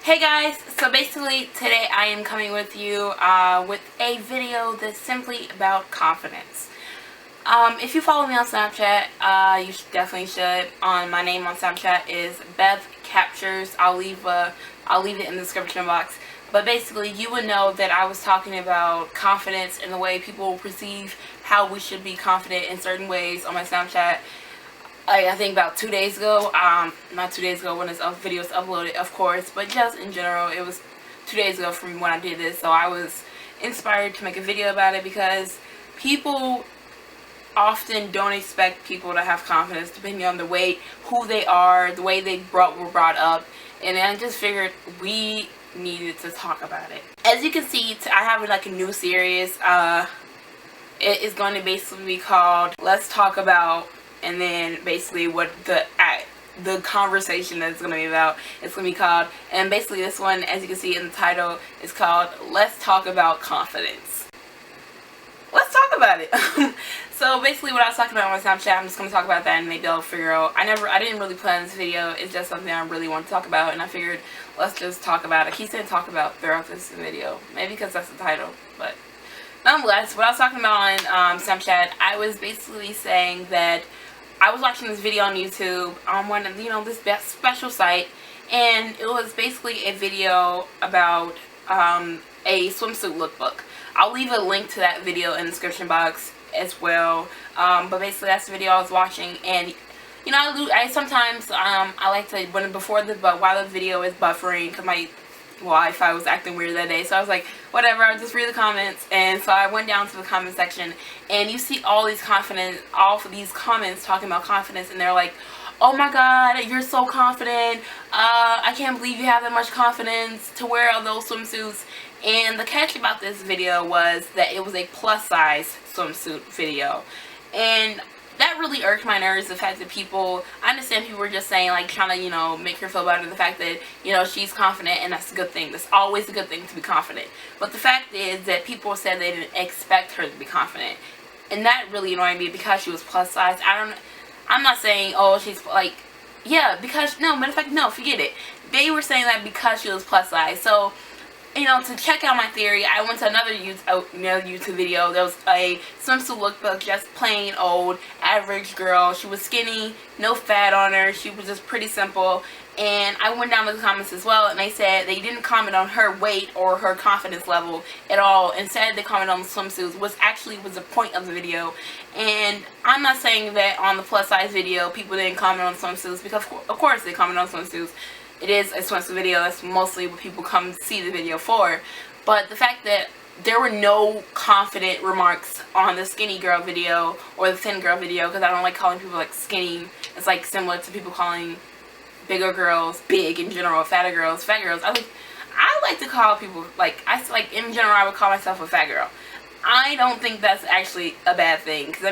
Hey guys, so basically today I am coming with you with a video that's simply about confidence. If you follow me on Snapchat, you definitely should. My name on Snapchat is Beth Captures. I'll leave it in the description box. But basically, you would know that I was talking about confidence and the way people perceive how we should be confident in certain ways on my Snapchat. I think about 2 days ago, not 2 days ago when this video was uploaded, of course, but just in general, it was 2 days ago from when I did this, so I was inspired to make a video about it because people often don't expect people to have confidence depending on the way, who they are, the way they were brought up, and I just figured we needed to talk about it. As you can see, I have like a new series. It is going to basically be called Let's Talk About, and then basically what the conversation that's going to be about, it's going to be called, and basically this one, as you can see in the title, is called Let's Talk About Confidence. Let's talk about it. So basically what I was talking about on my Snapchat, I'm just going to talk about that and maybe they'll figure out. I didn't really plan this video. It's just something I really want to talk about, and I figured let's just talk about it. I keep saying talk about throughout this video, maybe because that's the title, but nonetheless, what I was talking about on Snapchat, I was basically saying that I was watching this video on YouTube on one of, this special site, and it was basically a video about a swimsuit lookbook. I'll leave a link to that video in the description box as well. But basically that's the video I was watching, and I sometimes I like to while the video is buffering because my Wi-Fi was acting weird that day, so I was like, whatever, I'll just read the comments. And so I went down to the comment section, and you see all these comments talking about confidence, and they're like, oh my god, you're so confident, I can't believe you have that much confidence to wear all those swimsuits. And the catch about this video was that it was a plus size swimsuit video, and that really irked my nerves, the fact that I understand people were just saying, like, trying to, make her feel better, the fact that, she's confident, and that's a good thing. That's always a good thing to be confident. But the fact is that people said they didn't expect her to be confident, and that really annoyed me because she was plus size. I'm not saying, oh, she's, like, yeah, because, no, matter of fact, no, forget it. They were saying that because she was plus size. So, to check out my theory, I went to another YouTube video. There was a swimsuit lookbook, just plain old average girl. She was skinny, no fat on her. She was just pretty simple. And I went down to the comments as well, and they said they didn't comment on her weight or her confidence level at all. Instead, they commented on the swimsuits, which actually was the point of the video. And I'm not saying that on the plus size video people didn't comment on swimsuits, because of course they comment on swimsuits. It is a swimsuit video. That's mostly what people come see the video for. But the fact that there were no confident remarks on the skinny girl video or the thin girl video, because I don't like calling people like skinny. It's like similar to people calling bigger girls big in general, fatter girls fat girls. I like to call people in general, I would call myself a fat girl. I don't think that's actually a bad thing, because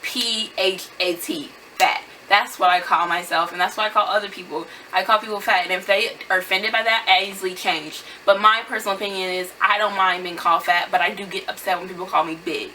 PHAT, fat. That's what I call myself, and that's what I call other people. I call people fat, and if they are offended by that, I easily change. But my personal opinion is I don't mind being called fat, but I do get upset when people call me big.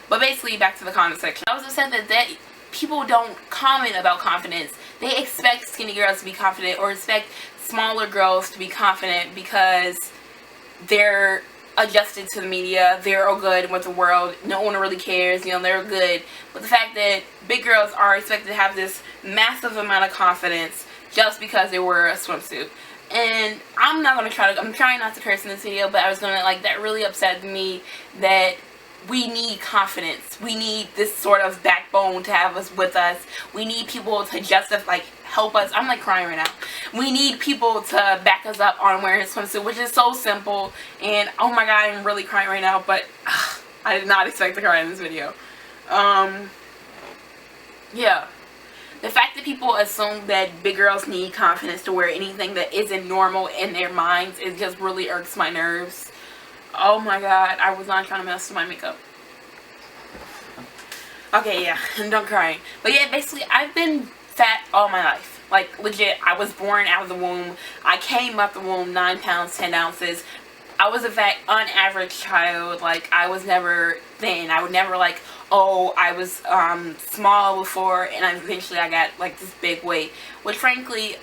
But basically, back to the comment section. I was upset that people don't comment about confidence. They expect skinny girls to be confident, or expect smaller girls to be confident because they're adjusted to the media, they're all good with the world, no one really cares, they're good. But the fact that big girls are expected to have this massive amount of confidence just because they wear a swimsuit. And I'm trying not to curse in this video, but I was that really upset me that we need confidence. We need this sort of backbone to have us with us. We need people to help us. I'm crying right now. We need people to back us up on wearing a swimsuit, which is so simple. And oh my god, I'm really crying right now, but I did not expect to cry in this video. Yeah. The fact that people assume that big girls need confidence to wear anything that isn't normal in their minds, it just really irks my nerves. Oh my god, I was not trying to mess with my makeup. Okay, yeah, don't cry. But yeah, basically, I've been fat all my life. Legit, I was born out of the womb. I came out the womb 9 pounds, 10 ounces. I was a fat, unaverage child. I was never thin. I would never, oh, I was small before, and eventually I got, this big weight. Which, frankly,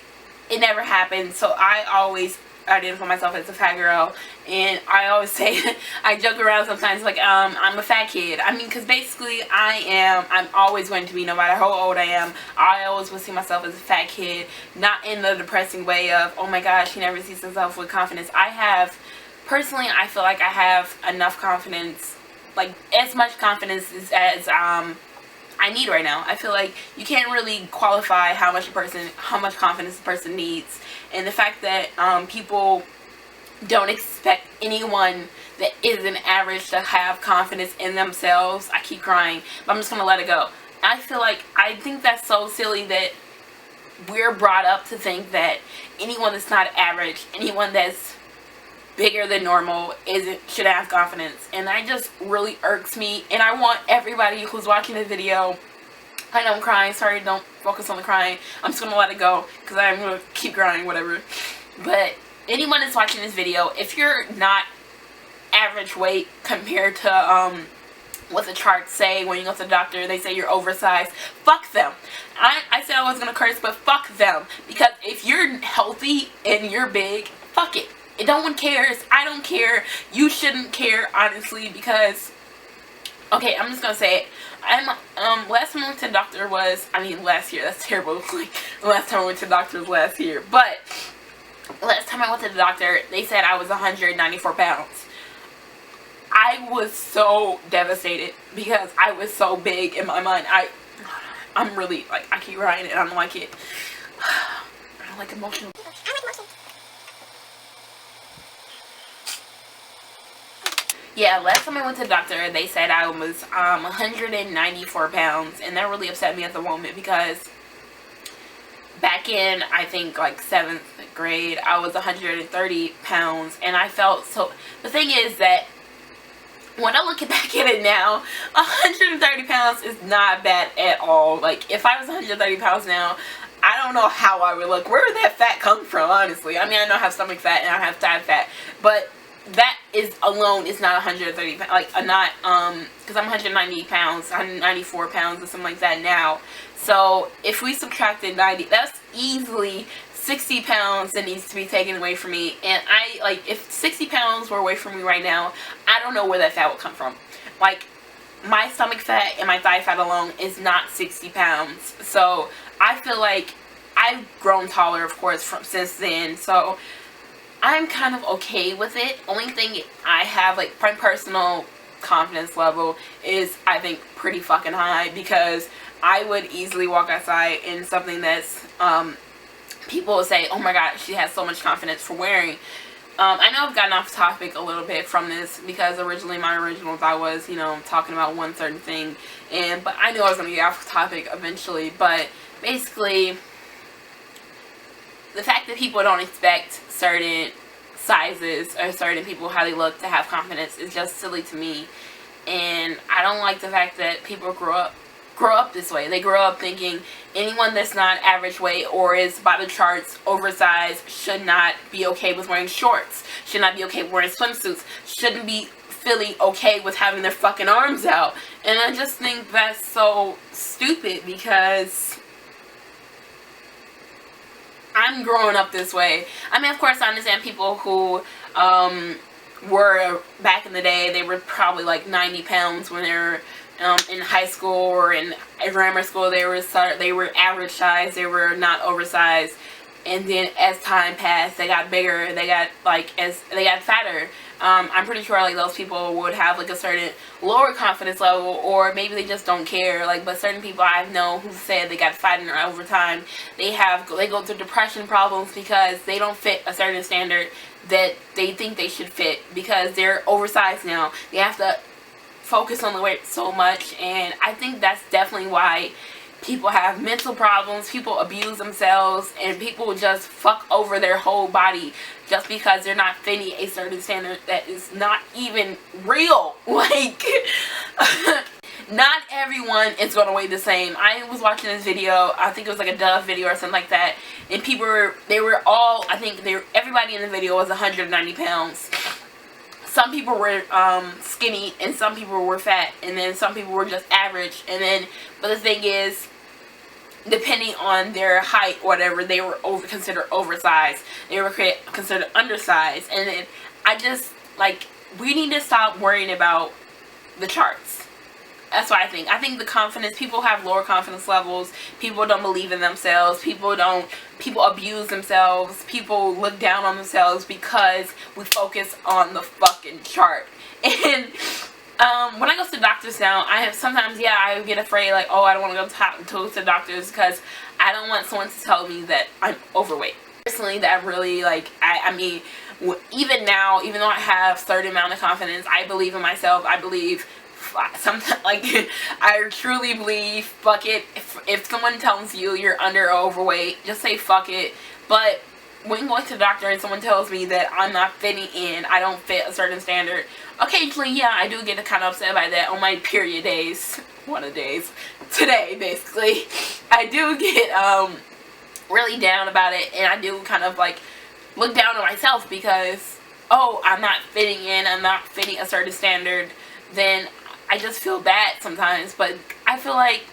it never happened. So I always identify myself as a fat girl, and I always say, I joke around sometimes like, I'm a fat kid. I mean, because basically I'm always going to be, no matter how old I am, I always will see myself as a fat kid, not in the depressing way of, oh my gosh, she never sees herself with confidence. Personally, I feel like I have enough confidence, like as much confidence as I need right now. I feel like you can't really qualify how much confidence a person needs, and the fact that people don't expect anyone that isn't average to have confidence in themselves. I keep crying, but I'm just gonna let it go. I think that's so silly that we're brought up to think that anyone that's not average, anyone that's bigger than normal should have confidence, and that just really irks me. And I want everybody who's watching this video, I know I'm crying, sorry, don't focus on the crying, I'm just gonna let it go because I'm gonna keep crying, whatever. But anyone that's watching this video, if you're not average weight compared to what the charts say, when you go to the doctor they say you're oversized, fuck them. I said I was gonna curse, but fuck them, because if you're healthy and you're big, fuck it. No one cares. I don't care. You shouldn't care, honestly, because, okay, I'm just gonna say it. Last time I went to the doctor was, last year, that's terrible. Like, the last time I went to the doctor was last year. But, last time I went to the doctor, they said I was 194 pounds. I was so devastated because I was so big in my mind. I'm really, like, I keep crying and I don't like it. I don't like emotional. Yeah, last time I went to the doctor, they said I was 194 pounds, and that really upset me at the moment because back in, I think, like 7th grade, I was 130 pounds, and I felt so. The thing is that when I look back at it now, 130 pounds is not bad at all. Like, if I was 130 pounds now, I don't know how I would look. Where did that fat come from, honestly? I mean, I know I have stomach fat and I have thigh fat, but that is alone is not 130 pounds, like, not, because I'm 190 pounds, 194 pounds or something like that now. So, if we subtracted 90, that's easily 60 pounds that needs to be taken away from me. And if 60 pounds were away from me right now, I don't know where that fat would come from. Like, my stomach fat and my thigh fat alone is not 60 pounds. So, I feel like I've grown taller, of course, since then. So, I'm kind of okay with it. Only thing I have, like, my personal confidence level is, I think, pretty fucking high, because I would easily walk outside in something that's, people will say, oh my god, she has so much confidence for wearing. I know I've gotten off topic a little bit from this, because originally my originals I was, talking about one certain thing, but I knew I was going to get off topic eventually. But basically, the fact that people don't expect certain sizes or certain people how they look to have confidence is just silly to me. And I don't like the fact that people grow up this way. They grow up thinking anyone that's not average weight or is by the charts oversized should not be okay with wearing shorts, should not be okay with wearing swimsuits, shouldn't be feeling okay with having their fucking arms out. And I just think that's so stupid, because I'm growing up this way. I mean, of course, I understand people who were, back in the day, they were probably like 90 pounds when they were in high school or in grammar school. They were average size, they were not oversized. And then as time passed, they got bigger, they got fatter. I'm pretty sure like those people would have like a certain lower confidence level, or maybe they just don't care. Like, but certain people I know who said they got fatter over time, they go through depression problems because they don't fit a certain standard that they think they should fit, because they're oversized now. They have to focus on the weight so much, and I think that's definitely why people have mental problems, people abuse themselves, and people just fuck over their whole body just because they're not fitting a certain standard that is not even real. Like, not everyone is going to weigh the same. I was watching this video, I think it was like a Dove video or something like that, and everybody in the video was 190 pounds. Some people were skinny, and some people were fat, and then some people were just average. But the thing is, depending on their height or whatever, they were considered oversized, they were considered undersized. And then I just, like, we need to stop worrying about the charts. That's what I think. I think the confidence, people have lower confidence levels, people don't believe in themselves, people abuse themselves, people look down on themselves because we focus on the fucking chart. And when I go to the doctors now, sometimes I get afraid, like, oh, I don't want to go to the doctors because I don't want someone to tell me that I'm overweight. Personally, that really, like, I mean, even now, even though I have a certain amount of confidence, I believe in myself. I believe, sometimes, like, I truly believe, fuck it. If someone tells you you're under or overweight, just say fuck it. But when going to the doctor and someone tells me that I'm not fitting in, I don't fit a certain standard, occasionally, I do get kind of upset by that on my period days. One of the days. Today, basically. I do get, really down about it, and I do kind of, like, look down on myself because, oh, I'm not fitting in, I'm not fitting a certain standard, then I just feel bad sometimes. But I feel like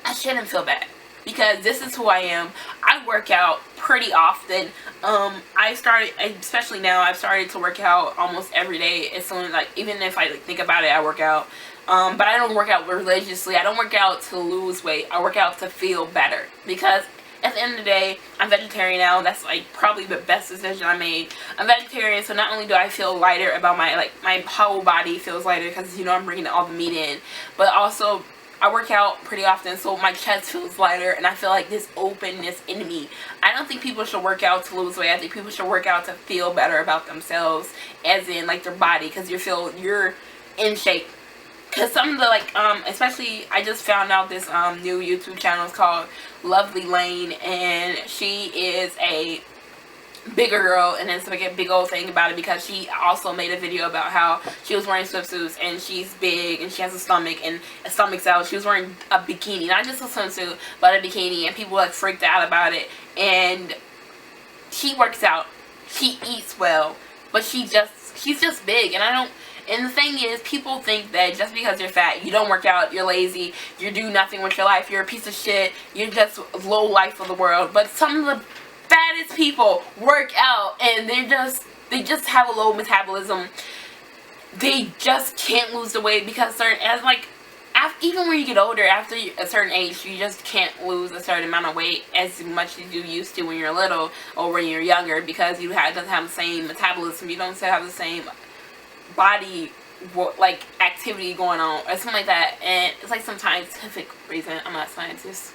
I shouldn't feel bad because this is who I am. I work out pretty often. Especially now, I've started to work out almost every day. It's something like, even if I think about it, I work out. But I don't work out religiously. I don't work out to lose weight. I work out to feel better. Because at the end of the day, I'm vegetarian now. That's like probably the best decision I made. I'm vegetarian, so not only do I feel lighter about my whole body feels lighter because, you know, I'm bringing all the meat in, but also I work out pretty often, so my chest feels lighter, and I feel like this openness in me. I don't think people should work out to lose weight. I think people should work out to feel better about themselves, as in, like, their body, because you're in shape. Because some of the, like, especially, I just found out this new YouTube channel is called Lovely Lane, and she is a bigger girl, and it's like a big old thing about it because she also made a video about how she was wearing swimsuits and she's big and she has a stomach and a stomach's out. She was wearing a bikini, not just a swimsuit but a bikini, and people like freaked out about it. And she works out, she eats well, but she's just big. And the thing is, people think that just because you're fat, you don't work out, you're lazy, you do nothing with your life, you're a piece of shit, you're just low life of the world. But some of the fattest people work out, and they just have a low metabolism. They just can't lose the weight because even when you get older, after a certain age, you just can't lose a certain amount of weight as much as you used to when you're little or when you're younger, because you doesn't have the same metabolism, you don't have the same body like activity going on or something like that. And it's like some scientific reason. I'm not a scientist.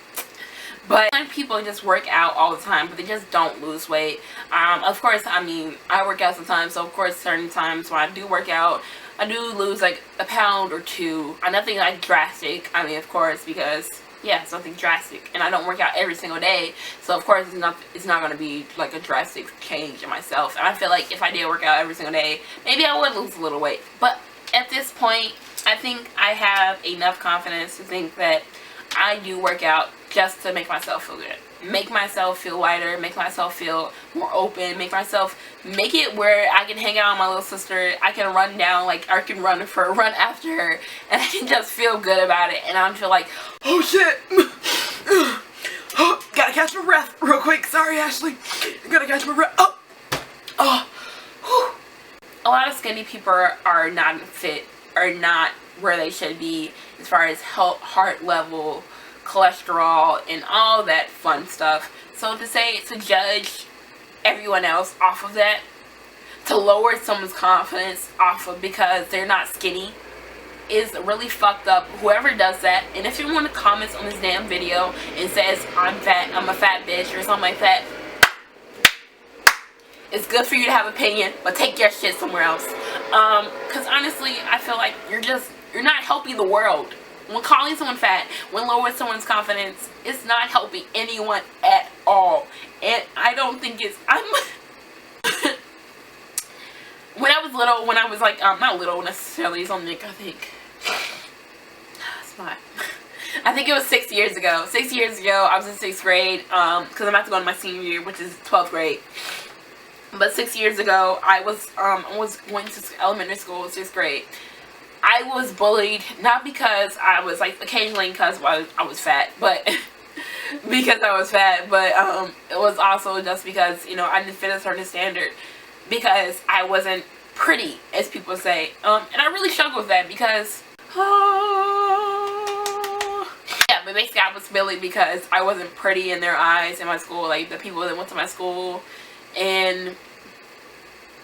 But some people just work out all the time, but they just don't lose weight. Of course, I mean, I work out sometimes, so of course, certain times when I do work out, I do lose like a pound or two. Nothing like drastic. I mean, of course, because it's nothing drastic, and I don't work out every single day, so of course it's not going to be like a drastic change in myself. And I feel like if I did work out every single day, maybe I would lose a little weight. But at this point, I think I have enough confidence to think that I do work out just to make myself feel good, make myself feel lighter, make myself feel more open, make it where I can hang out with my little sister, I can run down, like, I can run after her, and I can just feel good about it. And I feel like, oh shit, oh, gotta catch my breath real quick, sorry Ashley, gotta catch my breath, A lot of skinny people are not fit, are not where they should be as far as heart level, cholesterol, and all that fun stuff. So to judge everyone else off of that, to lower someone's confidence off of because they're not skinny, is really fucked up. Whoever does that, and if you want to comment on this damn video and says I'm fat, I'm a fat bitch or something like that, it's good for you to have an opinion, but take your shit somewhere else. Because honestly, I feel like you're not helping the world. When calling someone fat, when lowering someone's confidence, it's not helping anyone at all. And I don't think when I was little, when I was like, not little necessarily, it's only, I think, it's not. I think it was 6 years ago. 6 years ago, I was in 6th grade, because I'm about to go into my senior year, which is 12th grade. But 6 years ago, I was going to elementary school in 6th grade. I was bullied, not because I was, like, occasionally because I was fat, but because I was fat, but it was also just because, you know, I didn't fit a certain standard because I wasn't pretty, as people say. And I really struggled with that because yeah, but basically I was Billy because I wasn't pretty in their eyes in my school, like the people that went to my school, and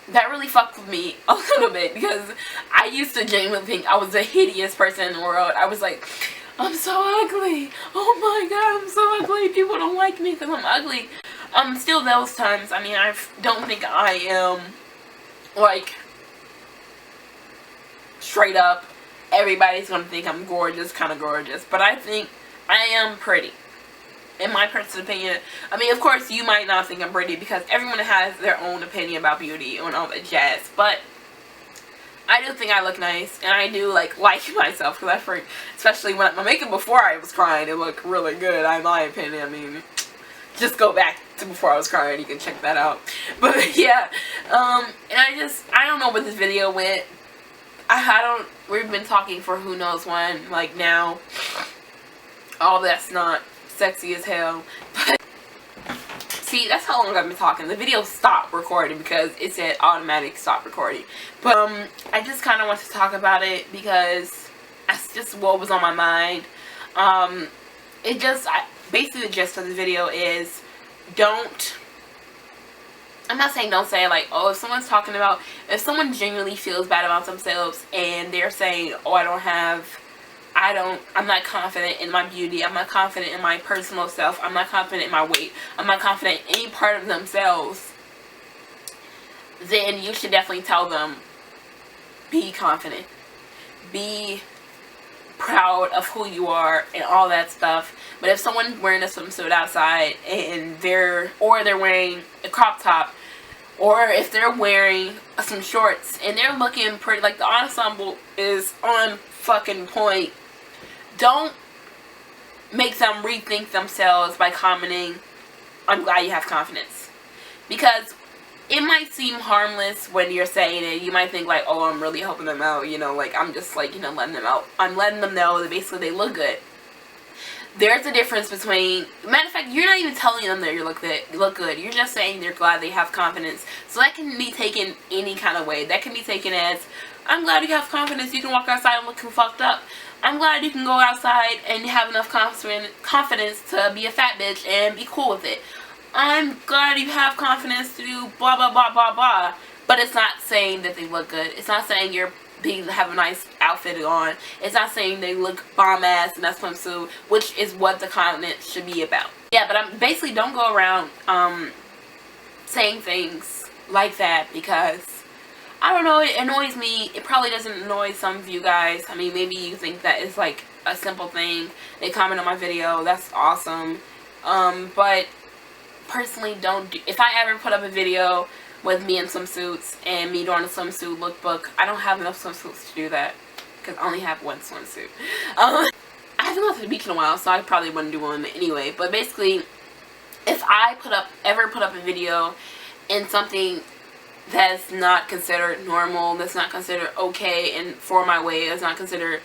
that really fucked with me a little bit because I used to genuinely think I was the hideous person in the world. I was like, I'm so ugly. Oh my god, I'm so ugly. People don't like me because I'm ugly. Still those times, I mean, I don't think I am, like, straight up, everybody's gonna think I'm gorgeous, kind of gorgeous. But I think I am pretty. In my personal opinion. I mean, of course, you might not think I'm pretty because everyone has their own opinion about beauty and all that jazz. But I do think I look nice, and I do like myself because especially when my makeup before I was crying, it looked really good, in my opinion. I mean, just go back to before I was crying, you can check that out. But yeah, and I don't know what this video went. We've been talking for who knows when, like now. All that's not sexy as hell. But see, that's how long I've been talking. The video stopped recording because it said automatic stop recording. But I just kind of want to talk about it because that's just what was on my mind. Basically the gist of the video is I'm not saying don't say like, oh, if someone genuinely feels bad about themselves and they're saying, oh, I'm not confident in my beauty, I'm not confident in my personal self, I'm not confident in my weight, I'm not confident in any part of themselves, then you should definitely tell them, be confident, be proud of who you are and all that stuff. But if someone's wearing a swimsuit outside and they're wearing a crop top, or if they're wearing some shorts and they're looking pretty, like the ensemble is on fucking point, don't make them rethink themselves by commenting, I'm glad you have confidence. Because it might seem harmless when you're saying it. You might think like, oh, I'm really helping them out, you know, like I'm just like, you know, letting them out. I'm letting them know that basically they look good. There's a difference between, matter of fact, you're not even telling them that you look good. You're just saying they're glad they have confidence. So that can be taken any kind of way. That can be taken as, I'm glad you have confidence. You can walk outside looking fucked up. I'm glad you can go outside and have enough confidence to be a fat bitch and be cool with it. I'm glad you have confidence to do blah, blah, blah, blah, blah. But it's not saying that they look good. It's not saying have a nice outfit on. It's not saying they look bomb ass in that swimsuit, which is what the comment should be about. Yeah, but I'm basically, don't go around saying things like that because I don't know, it annoys me. It probably doesn't annoy some of you guys. I mean, maybe you think that it's like a simple thing. They comment on my video, that's awesome. But personally, if I ever put up a video with me in swimsuits and me doing a swimsuit lookbook, I don't have enough swimsuits to do that because I only have one swimsuit. I haven't gone to the beach in a while, so I probably wouldn't do one anyway. But basically, if I ever put up a video in something that's not considered normal, that's not considered okay and for my weight, that's not considered,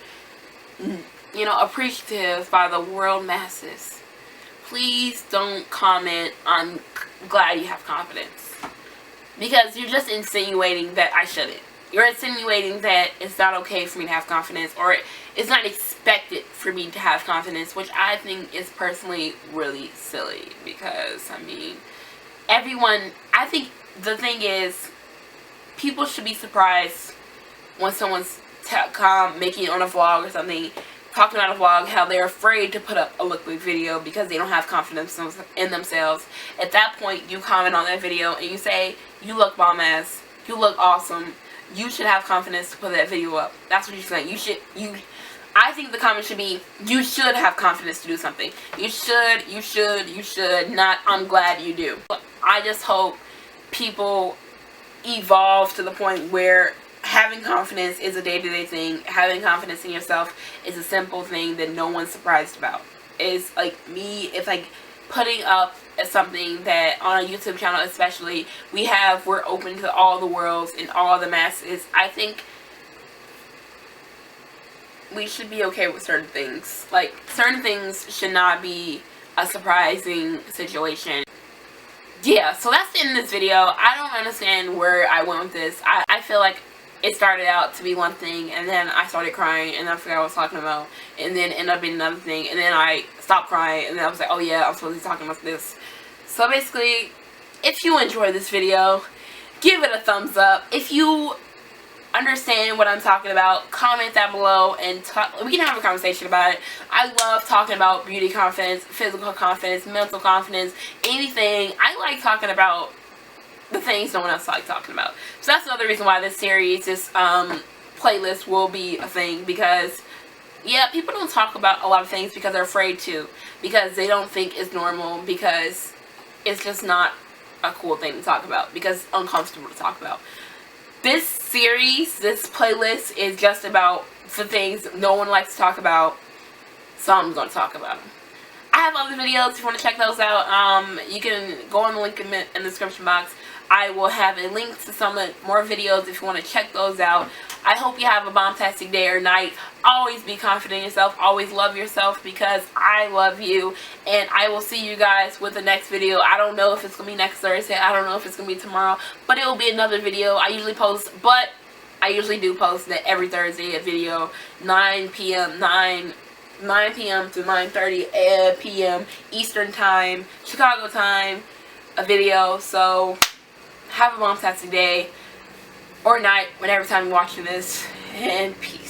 you know, appreciative by the world masses, please don't comment, I'm glad you have confidence. Because you're just insinuating that I shouldn't. You're insinuating that it's not okay for me to have confidence, or it's not expected for me to have confidence, which I think is personally really silly. Because, I mean, I think the thing is, people should be surprised when someone's making it on a vlog or something, talking about a vlog, how they're afraid to put up a lookbook video because they don't have confidence in themselves. At that point, you comment on that video and you say, you look bomb ass, you look awesome, you should have confidence to put that video up. That's what you're saying. I think the comment should be, you should have confidence to do something. You should, not, I'm glad you do. I just hope people evolve to the point where having confidence is a day-to-day thing. Having confidence in yourself is a simple thing that no one's surprised about. It's like me, it's like putting up something that on a YouTube channel especially, we're open to all the worlds and all the masses. I think we should be okay with certain things. Like, certain things should not be a surprising situation. Yeah, so that's the end of this video. I don't understand where I went with this. I feel like it started out to be one thing, and then I started crying, and I forgot what I was talking about, and then ended up being another thing, and then I stopped crying, and then I was like, oh yeah, I'm supposed to be talking about this. So basically, if you enjoyed this video, give it a thumbs up. If you understand what I'm talking about, comment down below and we can have a conversation about it. I love talking about beauty confidence, physical confidence, mental confidence, anything. I like talking about the things no one else likes talking about. So that's another reason why this series, this playlist will be a thing, because yeah, people don't talk about a lot of things because they're afraid to, because they don't think it's normal, because it's just not a cool thing to talk about, because it's uncomfortable to talk about. This series, this playlist is just about the things no one likes to talk about, so I'm going to talk about them. I have other videos if you want to check those out. You can go on the link in the description box. I will have a link to some more videos if you want to check those out. I hope you have a bombastic day or night. Always be confident in yourself. Always love yourself, because I love you. And I will see you guys with the next video. I don't know if it's going to be next Thursday. I don't know if it's going to be tomorrow. But it will be another video. I usually do post that every Thursday, a video, 9 p.m. to 9:30 p.m. Eastern Time, Chicago time, a video. So have a bombastic day or night, whenever time you're watching this, and peace.